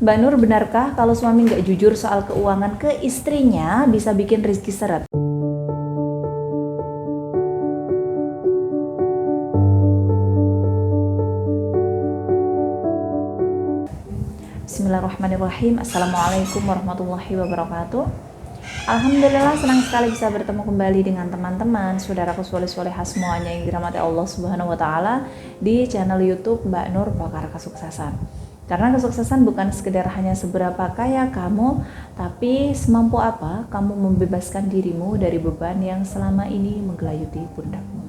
Mbak Nur, benarkah kalau suami nggak jujur soal keuangan ke istrinya bisa bikin rezeki seret? Bismillahirrahmanirrahim. Assalamualaikum warahmatullahi wabarakatuh. Alhamdulillah, senang sekali bisa bertemu kembali dengan teman-teman, saudaraku soleh-solehah semuanya yang dirahmati Allah Subhanahu wa Ta'ala di channel YouTube Mbak Nur Pakar Kesuksesan. Karena kesuksesan bukan sekedar hanya seberapa kaya kamu, tapi semampu apa kamu membebaskan dirimu dari beban yang selama ini menggelayuti pundakmu.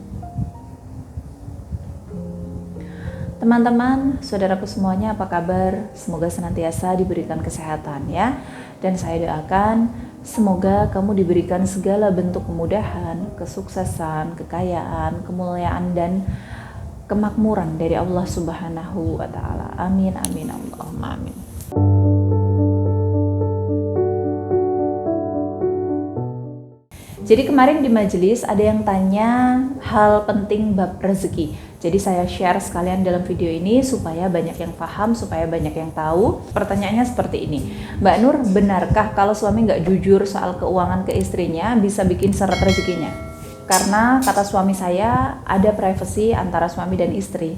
Teman-teman, saudaraku semuanya, apa kabar? Semoga senantiasa diberikan kesehatan ya. Dan saya doakan semoga kamu diberikan segala bentuk kemudahan, kesuksesan, kekayaan, kemuliaan, dan kemakmuran dari Allah Subhanahu wa Ta'ala. Amin, amin, Allahumma amin. Jadi kemarin di majelis ada yang tanya hal penting bab rezeki. Jadi saya share sekalian dalam video ini supaya banyak yang paham, supaya banyak yang tahu. Pertanyaannya seperti ini, Mbak Nur, benarkah kalau suami nggak jujur soal keuangan ke istrinya bisa bikin seret rezekinya? Karena kata suami saya ada privasi antara suami dan istri.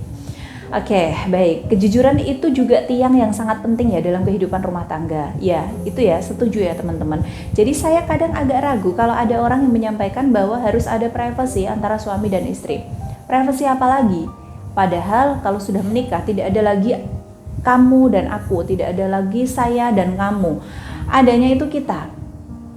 Oke, baik. Kejujuran itu juga tiang yang sangat penting ya dalam kehidupan rumah tangga. Ya, itu ya, setuju ya teman-teman. Jadi saya kadang agak ragu kalau ada orang yang menyampaikan bahwa harus ada privasi antara suami dan istri. Privasi apa lagi? Padahal kalau sudah menikah tidak ada lagi kamu dan aku, tidak ada lagi saya dan kamu. Adanya itu kita.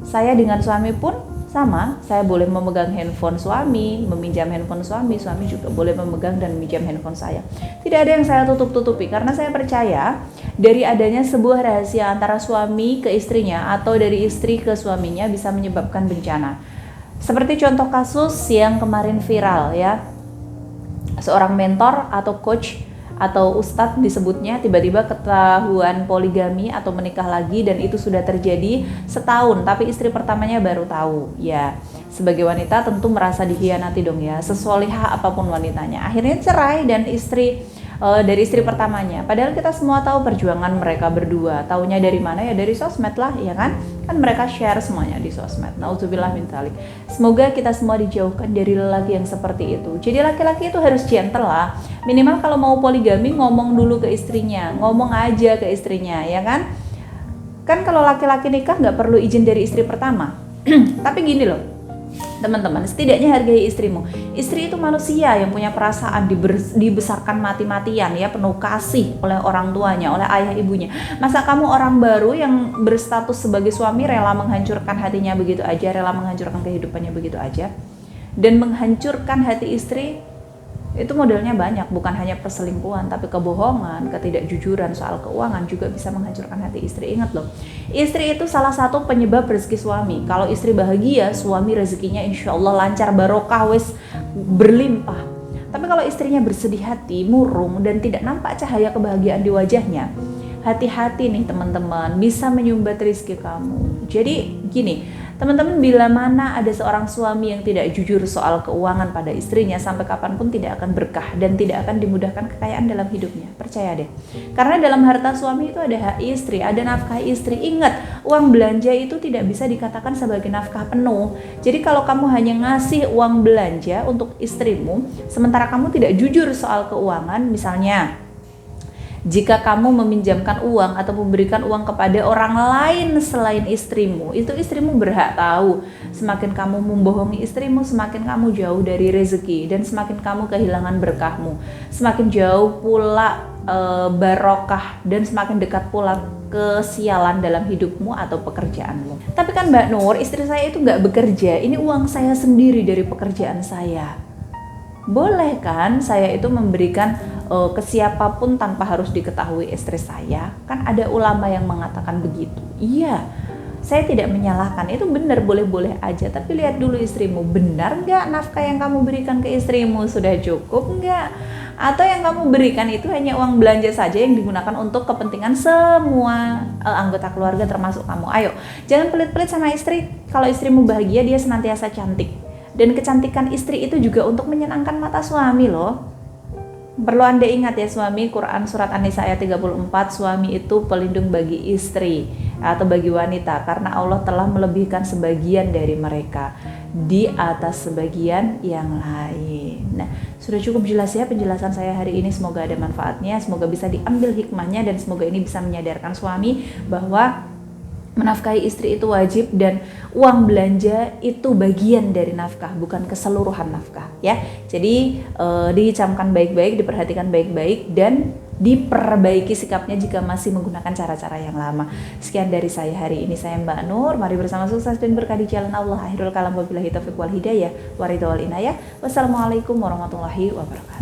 Saya dengan suami pun sama, saya boleh memegang handphone suami, meminjam handphone suami, suami juga boleh memegang dan meminjam handphone saya. Tidak ada yang saya tutup-tutupi karena saya percaya dari adanya sebuah rahasia antara suami ke istrinya atau dari istri ke suaminya bisa menyebabkan bencana. Seperti contoh kasus yang kemarin viral ya, seorang mentor atau coach atau ustadz disebutnya tiba-tiba ketahuan poligami atau menikah lagi dan itu sudah terjadi setahun tapi istri pertamanya baru tahu. Ya, sebagai wanita tentu merasa dikhianati dong ya, sesolihah apapun wanitanya. Akhirnya cerai dan dari istri pertamanya. Padahal kita semua tahu perjuangan mereka berdua. Taunya dari mana ya? Dari sosmed lah, ya kan? Kan mereka share semuanya di sosmed. Nauzubillah min dzalik. Semoga kita semua dijauhkan dari lelaki yang seperti itu. Jadi laki-laki itu harus gentle lah. Minimal kalau mau poligami ngomong dulu ke istrinya, ngomong aja ke istrinya, ya kan? Kan kalau laki-laki nikah nggak perlu izin dari istri pertama. Tapi gini loh, teman-teman, setidaknya hargai istrimu. Istri itu manusia yang punya perasaan, dibesarkan mati-matian ya, penuh kasih oleh orang tuanya, oleh ayah ibunya. Masa kamu orang baru yang berstatus sebagai suami rela menghancurkan hatinya begitu aja, rela menghancurkan kehidupannya begitu aja, dan menghancurkan hati istri? Itu modelnya banyak, bukan hanya perselingkuhan, tapi kebohongan, ketidakjujuran soal keuangan juga bisa menghancurkan hati istri. Ingat loh, istri itu salah satu penyebab rezeki suami. Kalau istri bahagia, suami rezekinya insya Allah lancar, barokah, wis berlimpah. Tapi kalau istrinya bersedih hati, murung, dan tidak nampak cahaya kebahagiaan di wajahnya, hati-hati nih teman-teman, bisa menyumbat rezeki kamu. Jadi gini, teman-teman, bila mana ada seorang suami yang tidak jujur soal keuangan pada istrinya, sampai kapanpun tidak akan berkah dan tidak akan dimudahkan kekayaan dalam hidupnya. Percaya deh. Karena dalam harta suami itu ada hak istri, ada nafkah istri. Ingat, uang belanja itu tidak bisa dikatakan sebagai nafkah penuh. Jadi kalau kamu hanya ngasih uang belanja untuk istrimu, sementara kamu tidak jujur soal keuangan, misalnya jika kamu meminjamkan uang atau memberikan uang kepada orang lain selain istrimu, itu istrimu berhak tahu. Semakin kamu membohongi istrimu, semakin kamu jauh dari rezeki dan semakin kamu kehilangan berkahmu. Semakin jauh pula barokah dan semakin dekat pula kesialan dalam hidupmu atau pekerjaanmu. Tapi kan Mbak Nur, istri saya itu nggak bekerja, ini uang saya sendiri dari pekerjaan saya. Boleh kan saya itu memberikan ke siapapun tanpa harus diketahui istri saya? Kan ada ulama yang mengatakan begitu. Iya, saya tidak menyalahkan, itu benar, boleh-boleh aja. Tapi lihat dulu istrimu, benar nggak nafkah yang kamu berikan ke istrimu? Sudah cukup nggak? Atau yang kamu berikan itu hanya uang belanja saja yang digunakan untuk kepentingan semua anggota keluarga termasuk kamu? Ayo, jangan pelit-pelit sama istri. Kalau istrimu bahagia, dia senantiasa cantik. Dan kecantikan istri itu juga untuk menyenangkan mata suami loh. Perlu Anda ingat ya suami, Quran surat An-Nisa ayat 34, suami itu pelindung bagi istri atau bagi wanita karena Allah telah melebihkan sebagian dari mereka di atas sebagian yang lain. Nah, sudah cukup jelas ya penjelasan saya hari ini, semoga ada manfaatnya, semoga bisa diambil hikmahnya dan semoga ini bisa menyadarkan suami bahwa menafkahi istri itu wajib dan uang belanja itu bagian dari nafkah, bukan keseluruhan nafkah ya. Jadi dicamkan baik-baik, diperhatikan baik-baik dan diperbaiki sikapnya jika masih menggunakan cara-cara yang lama. Sekian dari saya hari ini, saya Mbak Nur. Mari bersama sukses dan berkah di jalan Allah. Akhirul kalam wabillahi taufiq wal hidayah wa ridha wal inayah. Wassalamualaikum warahmatullahi wabarakatuh.